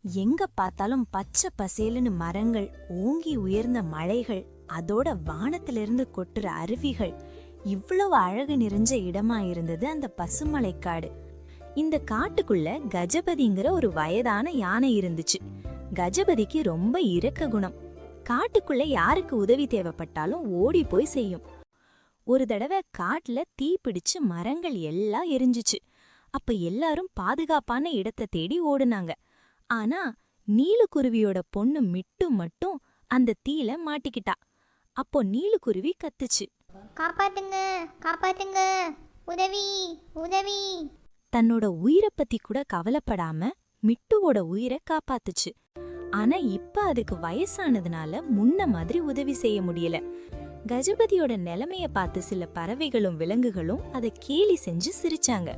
எங்க பார்த்தாலும் பச்சை பசேலுன்னு மரங்கள், ஓங்கி உயர்ந்த மலைகள், அதோட வானத்திலிருந்து கொட்டுற அருவிகள், இவ்வளவு அழகு நிறைஞ்ச இடமா இருந்தது அந்த பசுமலைக்காடு. இந்த காட்டுக்குள்ள கஜபதிங்கிற ஒரு வயதான யானை இருந்துச்சு. கஜபதிக்கு ரொம்ப இரக்க குணம். காட்டுக்குள்ள யாருக்கு உதவி தேவைப்பட்டாலும் ஓடி போய் செய்யும். ஒரு தடவை காட்டுல தீ பிடிச்சு மரங்கள் எல்லாம் எரிஞ்சுச்சு. அப்ப எல்லாரும் பாதுகாப்பான இடத்தை தேடி ஓடுனாங்க. ஆனா நீலுக்குருவியோட பொண்ணு மிட்டு மட்டும் அந்த தீல மாட்டிக்கிட்டா. அப்போ நீலுக்குருவி கத்துச்சு, காப்பாத்துங்க, காப்பாத்துங்க, உதவி, உதவி. தன்னோட உயிரை பத்தி கூட கவலைப்படாம மிட்டுவோட உயிரை காப்பாத்துச்சு. ஆனா இப்ப அதுக்கு வயசானதுனால முன்ன மாதிரி உதவி செய்ய முடியல. கஜபதியோட நிலைமைய பார்த்து சில பறவைகளும் விலங்குகளும் அதை கேலி செஞ்சு சிரிச்சாங்க.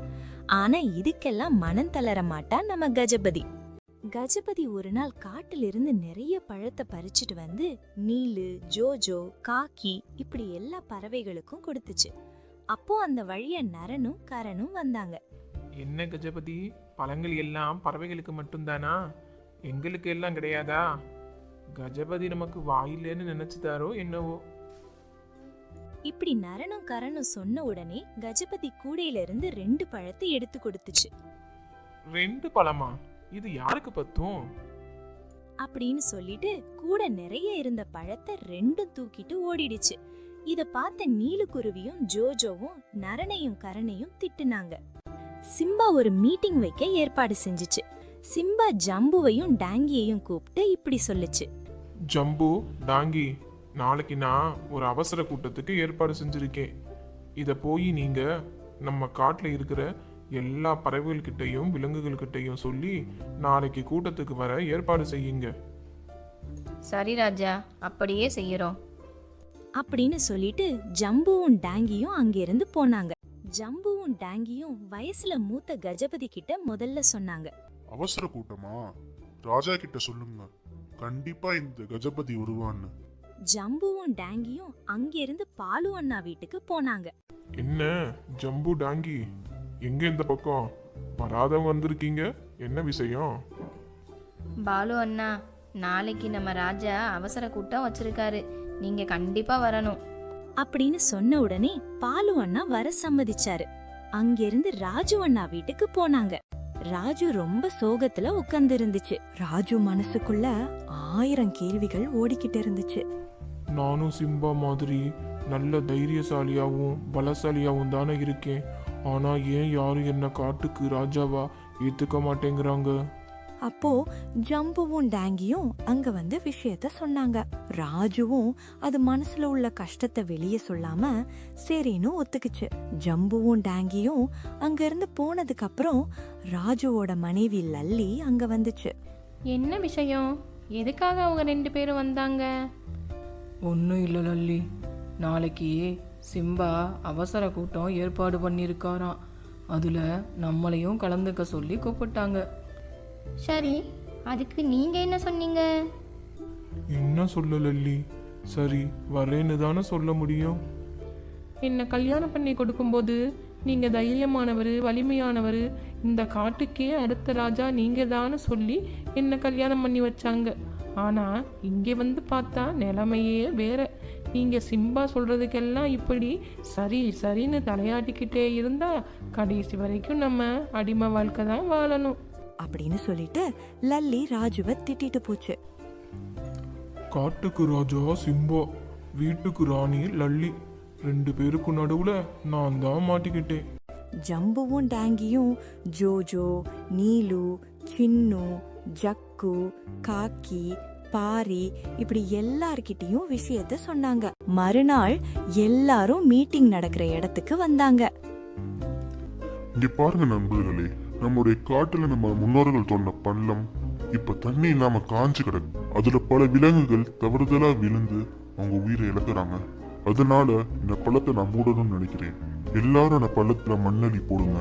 ஆனா இதுக்கெல்லாம் மனம் தளர மாட்டா நம்ம கஜபதி. கஜபதி ஒரு நாள் காட்டிலிருந்து நிறைய பழத்தை பறிச்சுட்டு வந்து நீலு, ஜோஜோ, காக்கி இப்படி எல்லா பறவைகளுக்கும் கொடுத்துச்சு. அப்போ அந்த வழிய நரனும் கரனும் வந்தாங்க. என்ன கஜபதி, பழங்கள் எல்லாம் பறவைகளுக்கு மட்டும்தானா? எங்களுக்கு எல்லாம் கிடையாதா? கஜபதி நமக்கு வாயிலேன்னு நினைச்சுதாரோ என்னவோ? இப்படி நரனும் கரனும் சொன்ன உடனே கஜபதி கூடையில இருந்து 2 பழத்தை எடுத்து கொடுத்துச்சு. 2 பழமா? இது யாருக்கு பத்தும்? அப்படின்னு சொல்லிட்டு கூட நிறைய இருந்த பழத்தை 2ம் தூக்கிட்டு ஓடிடுச்சு. இத பார்த்த நீலுக்குருவியும் ஜோஜோவும் நரனையும் கரனையும் திட்டுனாங்க. சிம்பா ஒரு மீட்டிங் வைக்க ஏற்பாடு செஞ்சுச்சு. சிம்பா ஜம்புவையும் டாங்கியையும் கூப்பிட்டு இப்படி சொல்லுச்சு, ஜம்பு, டாங்கி, நாளைக்கு நான் ஒரு அவசர கூட்டத்துக்கு ஏற்பாடு செஞ்சிருக்கேன். இத போய் நீங்க நம்ம காட்டுல இருக்கிற எல்லா பறவைகள்கிட்டையும் விலங்குகள்கிட்டையும் சொல்லி நாளைக்கு கூட்டத்துக்கு வர ஏற்பாடு செய்யுங்க. சரி ராஜா, அப்படியே செய்யறோம் அப்படின்னு சொல்லிட்டு ஜம்புவும் டாங்கியும் அங்கிருந்து போனாங்க. ஜம்புவும் டாங்கியும் வயசுல மூத்த கஜபதி கிட்ட முதல்ல சொன்னாங்க, அவசர கூட்டமா? ராஜா கிட்ட சொல்லுங்க, கண்டிப்பா இந்த கஜபதி வருவான்னு. ஜம்புவும் டாங்கியும் அங்கிருந்து பாலு அண்ணா வீட்டுக்கு போனாங்க. என்ன ஜம்பு, டாங்கி, எங்க இந்த பக்கம் வராதவங்க வந்திருக்கீங்க? என்ன விஷயம்? பாலு அண்ணா, நாளைக்கு நம்ம ராஜா அவசர கூட்டம் வச்சிருக்காரு, நீங்க கண்டிப்பா வரணும் அப்படின்னு சொன்ன உடனே பாலு அண்ணா வர சம்மதிச்சாரு. அங்கிருந்து ராஜு அண்ணா வீட்டுக்கு போனாங்க. ராஜு ரொம்ப சோகத்துல உட்கார்ந்து இருந்துச்சு. ராஜு மனசுக்குள்ள 1000 கேள்விகள் ஓடிக்கிட்டு இருந்துச்சு. நானும் சிம்பா மாதிரி நல்ல தைரியசாலியாவும் பலசாலியாவும் தானே இருக்கேன். ஆனா ஏன் யாரும் என்ன காட்டுக்கு ராஜாவா ஏத்துக்க மாட்டேங்கிறாங்க? அப்போ ஜம்புவும் டாங்கியும் அங்க வந்து விஷயத்த சொன்னாங்க. ராஜுவும் அது மனசுல உள்ள கஷ்டத்தை வெளியே சொல்லாம சரின்னு ஒத்துக்குச்சு. ஜம்புவும் டாங்கியும் அங்க இருந்து போனதுக்கு அப்புறம் ராஜுவோட மனைவி லல்லி அங்க வந்துச்சு. என்ன விஷயம்? எதுக்காக அவங்க 2 பேரும் வந்தாங்க? ஒன்றும் இல்லை லல்லி, நாளைக்கு சிம்பா அவசர கூட்டம் ஏற்பாடு பண்ணியிருக்காராம். அதில் நம்மளையும் கலந்துக்க சொல்லி கூப்பிட்டாங்க. சரி, அதுக்கு நீங்க என்ன சொன்னீங்க? என்ன சொல்ல லல்லி? சரி வரேன்னு தானே சொல்ல முடியும். என்ன கல்யாணம் பண்ணி கொடுக்கும்போது நீங்க தைரியமானவர், வலிமையானவர், இந்த காட்டுக்கே அடுத்த ராஜா நீங்க தானே சொல்லி என்ன கல்யாணம் பண்ணி வச்சாங்க. ஆனா இங்கே வந்து பார்த்தா நிலைமையே வேற. நீங்க சிம்பா சொல்றதுக்கெல்லாம் இப்படி சரி சரின்னு தலையாட்டிக்கிட்டே இருந்தா கடைசி வரைக்கும் நம்ம அடிமை வாழ்க்கை தான் வாழணும் அப்படின்னு சொல்லிட்டு லல்லி ராஜுவை திட்டிட்டு போச்சு. காட்டுக்கு ராஜா சிம்பா, வீட்டுக்கு ராணி லல்லி, 2 பேருக்கு நடுவுல நான் தான் மாட்டிக்கிட்டேன். ஜம்புவும் டாங்கியும் ஜோஜோ, நீலு, சின்னு, ஜக்கு, காக்கி, பாரி இப்படி எல்லார்கிட்டயும் விஷயத்த சொன்னாங்க. மறுநாள் எல்லாரும் மீட்டிங் நடக்கிற இடத்துக்கு வந்தாங்க. இங்க பாருங்க நண்பர்களே, நம்முடைய காட்டுல நம்ம முன்னோர்கள் சொன்ன பள்ளம் இப்ப தண்ணி இல்லாம காஞ்சு கிடக்கு. அதுல பல விலங்குகள் தவறுதலா விழுந்து அவங்க உயிரை இழக்கிறாங்க. அதனால இந்த பள்ளத்தை நான் மூடணும்னு நினைக்கிறேன். எல்லாரும் அந்த பள்ளத்துல மண்ணள்ளி போடுங்க,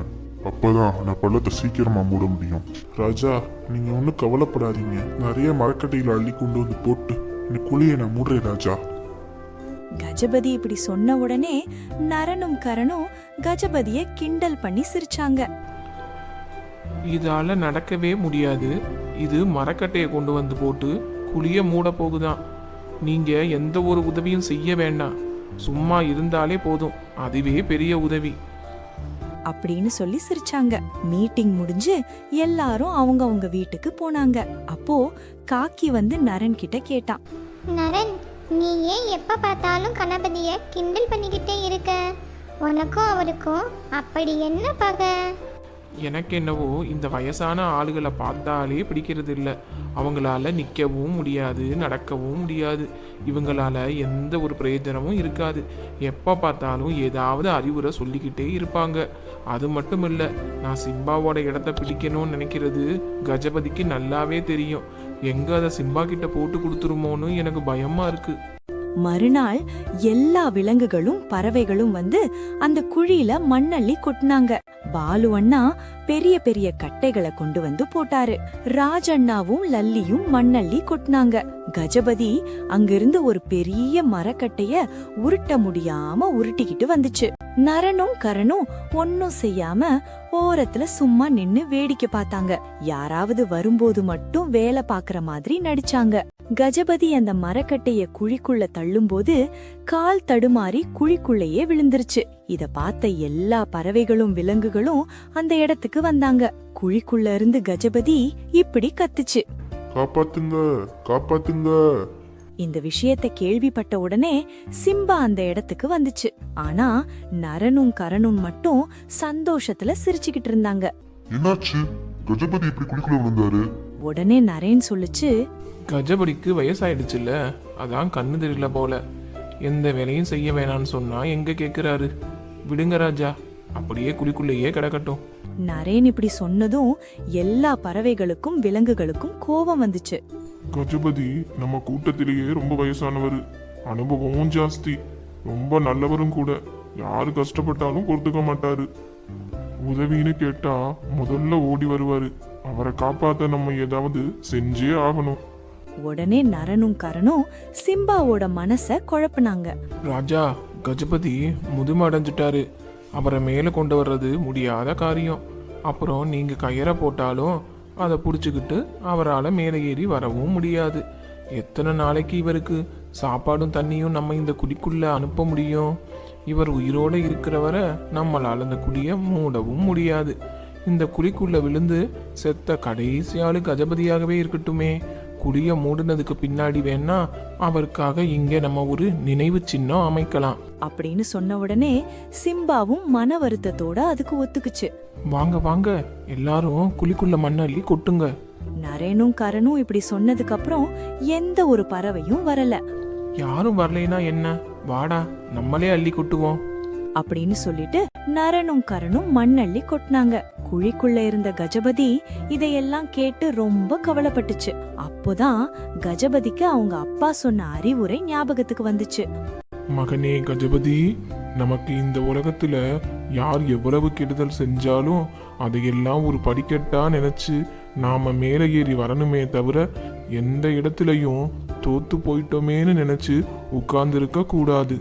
அப்பதான் அந்த பள்ளத்தை சீக்கிரமா மூட முடியும். ராஜா, நீங்க ஒன்னும் கவலைப்படாதீங்க, நிறைய மரக்கட்டையில அள்ளி கொண்டு வந்து போட்டு இந்த குழியை நான் மூடுறேன் ராஜா. கஜபதி இப்படி சொன்ன உடனே நரனும் கரனும் கஜபதிய கிண்டல் பண்ணி சிரிச்சாங்க. இதால நடக்கவே முடியாது. இது மரக்கட்டையை கொண்டு வந்து போட்டு குழிய மூட போகுதாம். நீங்க எந்த ஒரு உதவியும் செய்ய வேண்டாம், சும்மா இருந்தாலே போதும், அதுவே பெரிய உதவி. அப்படின்னு சொல்லி சிரிச்சாங்க. மீட்டிங் முடிஞ்சு எல்லாரும் அவங்க வீட்டுக்கு போனாங்க. அப்போ காக்கி வந்து நரன் கிட்ட கேட்டான். நரன், நீ ஏன் எப்ப பார்த்தாலும் கணபதிய கிண்டல் பண்ணிக்கிட்டே இருக்க? உனக்கும் அவருக்கும் அப்படி என்ன பகை? எனக்கு என்னவோ இந்த வயசான ஆளுகளை பார்த்தாலே பிடிக்கிறது இல்லை. அவங்களால நிற்கவும் முடியாது, நடக்கவும் முடியாது. இவங்களால எந்த ஒரு பிரயோஜனமும் இருக்காது. எப்போ பார்த்தாலும் ஏதாவது அறிவுரை சொல்லிக்கிட்டே இருப்பாங்க. அது மட்டும் இல்லை, நான் சிம்பாவோட இடத்த பிடிக்கணும்னு நினைக்கிறது கஜபதிக்கு நல்லாவே தெரியும். எங்க அதை சிம்பா கிட்ட போட்டு கொடுத்துருமோன்னு எனக்கு பயமா இருக்கு. மறுநாள் எல்லா விலங்குகளும் பறவைகளும் வந்து அந்த குழியில மண்ணள்ளி கொட்டினாங்க. பாலு அண்ணா பெரிய பெரிய கட்டைகளை கொண்டு வந்து போட்டாரு. ராஜண்ணாவும் லல்லியும் மண்ணள்ளி கொட்டினாங்க. கஜபதி அங்கிருந்து ஒரு பெரிய மரக்கட்டைய உருட்ட முடியாம உருட்டிக்கிட்டு வந்துச்சு. நரனும் கரனும் ஒன்னும் செய்யாம ஓரத்துல சும்மா நின்னு வேடிக்கை பார்த்தாங்க. யாராவது வரும்போது மட்டும் வேலை பாக்குற மாதிரி நடிச்சாங்க. கஜபதி அந்த மரக்கட்டைய குழிக்குள்ள தள்ளும்போது கால் தடுமாறி குழிக்குள்ளேயே விழுந்துருச்சு. இத பார்த்த எல்லா பறவைகளும் விலங்குகளும் அந்த இடத்துக்கு வந்தாங்க. குழிக்குள்ள இருந்து கஜபதி இப்படி கத்துச்சு, காப்பாத்துங்க, காப்பாத்துங்க. இந்த விஷயத்தை கேள்விப்பட்ட உடனே சிம்பா அந்த இடத்துக்கு வந்துச்சு. ஆனா நரனும் கரனும் மட்டும் சந்தோஷத்துல சிரிச்சுக்கிட்டு இருந்தாங்க. என்னாச்சு? கஜபதி எப்படி குழிக்குள்ள விழுந்தாரு? உடனே நரேன் சொல்லுச்சு, கஜபடிக்கு வயசாயிடுச்சுல்ல, அதான் கண்ணு தெரியல போல. எந்த வேலையும் செய்ய வேணான்னு சொன்னா எங்க கேக்குறாரு. விடுங்க ராஜா, அப்படியே குழிக்குள்ளேயே கிடக்கட்டும். நரேன் இப்படி சொன்னதும் எல்லா பறவைகளுக்கும் விலங்குகளுக்கும் கோபம் வந்துச்சு. கஜபதி நம்ம கூட்டத்திலேயே ரொம்ப வயசானவர், அனுபவமும் ஜாஸ்தி, ரொம்ப நல்லவரும் கூட. யாரு கஷ்டப்பட்டாலும் பொறுத்துக்க மாட்டாரு. உதவின்னு கேட்டா முதல்ல ஓடி வருவாரு. அவரை காப்பாத்த நம்ம ஏதாவது செஞ்சே ஆகணும். உடனே நரனும் கரனும் சிம்பாவோட மனச குழப்புனாங்க. ராஜா, கஜபதி முதுமை அடைஞ்சிட்டாரு. அவரை மேலே கொண்டு வர்றது முடியாத காரியம். அப்புறம் நீங்க கயிறை போட்டாலும் அதை பிடிச்சிக்கிட்டு அவரால் மேலே ஏறி வரவும் முடியாது. எத்தனை நாளைக்கு இவருக்கு சாப்பாடும் தண்ணியும் நம்ம இந்த குழிக்குள்ள அனுப்ப முடியும்? இவர் உயிரோடு இருக்கிறவரை நம்மளால் அந்த குழியை மூடவும் முடியாது. இந்த குழிக்குள்ள விழுந்து செத்த கடைசி ஆளு கஜபதியாகவே இருக்கட்டுமே. குழிய மூடுனதுக்கு பின்னாடி வேணா அவருக்காக இங்க நம்ம ஒரு நினைவு சின்னம் அமைக்கலாம் அப்படின்னு சொன்ன உடனே சிம்பாவும் மன வருத்தத்தோட அதுக்கு ஒத்துக்குச்சு. வாங்க வாங்க, எல்லாரும் குழிக்குள்ள மண்ணள்ளி கொட்டுங்க. நரேனும் கரனும் இப்படி சொன்னதுக்கு அப்புறம் எந்த ஒரு பறவையும் வரல. யாரும் வரலைனா என்ன, வாடா நம்மளே அள்ளி கொட்டுவோம் அப்படின்னு சொல்லிட்டு நரனும் கரனும் மண்ணள்ளி கொட்டினாங்க. குழிக்குள்ள இருந்த கஜபதி இதையெல்லாம் கேட்டு ரொம்ப கவலைப்பட்டுச்சு. அப்போதான் கஜபதிக்கு அவங்க அப்பா சொன்ன அறிவுரை ஞாபகத்துக்கு வந்துச்சு. மகனே கஜபதி, நமக்கு இந்த உலகத்துல யார் எவ்வளவு கெடுதல் செஞ்சாலும் அதையெல்லாம் ஒரு படிக்கட்டா நினைச்சு நாம மேலே ஏறி வரணுமே தவிர எந்த இடத்துலயும் தோத்து போயிட்டோமேன்னு நினைச்சு உட்கார்ந்திருக்க கூடாது.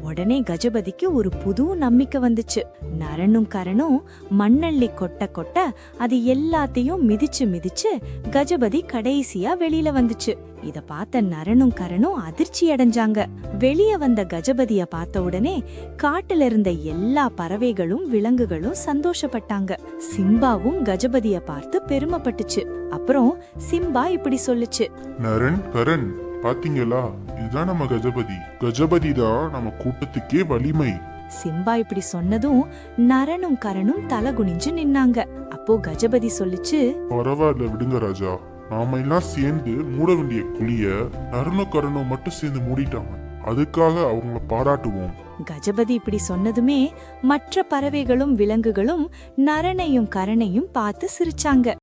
உடனே கஜபதிக்கு ஒரு புது நம்பிக்கை வந்துச்சு. நரனும் கரனும் மண்ணள்ளி கொட்ட கொட்ட அது எல்லாத்தையும் மிதிச்சு மிதிச்சு கஜபதி கடைசியா வெளியில வந்துச்சு. இத பார்த்த நரனும் கரனும் அதிர்ச்சி அடைஞ்சாங்க. வெளியே வந்த கஜபதிய பார்த்த உடனே காட்டுல இருந்த எல்லா பறவைகளும் விலங்குகளும் சந்தோஷப்பட்டாங்க. சிம்பாவும் கஜபதிய பார்த்து பெருமைப்பட்டுச்சு. அப்புறம் சிம்பா இப்படி சொல்லுச்சு, நரன், கரண், பாத்தீங்களா? இதுதான் நம்ம கஜபதி. கஜபதி தான் நம்ம கூட்டத்துக்கே வலிமை. சிம்பா இப்படி சொன்னதும் நரனும் கரனும் தலை குனிஞ்சு நின்னாங்க. அப்போ கஜபதி சொல்லுச்சு, பரவாயில்ல, விடுங்க ராஜா. நாம எல்லாம் சேர்ந்து மூட வேண்டிய குழிய நரனும் கரனும் மட்டும் சேர்ந்து மூடிட்டாங்க. அதுக்காக அவங்கள பாராட்டுவோம். கஜபதி இப்படி சொன்னதுமே மற்ற பறவைகளும் விலங்குகளும் நரனையும் கரனையும் பார்த்து சிரிச்சாங்க.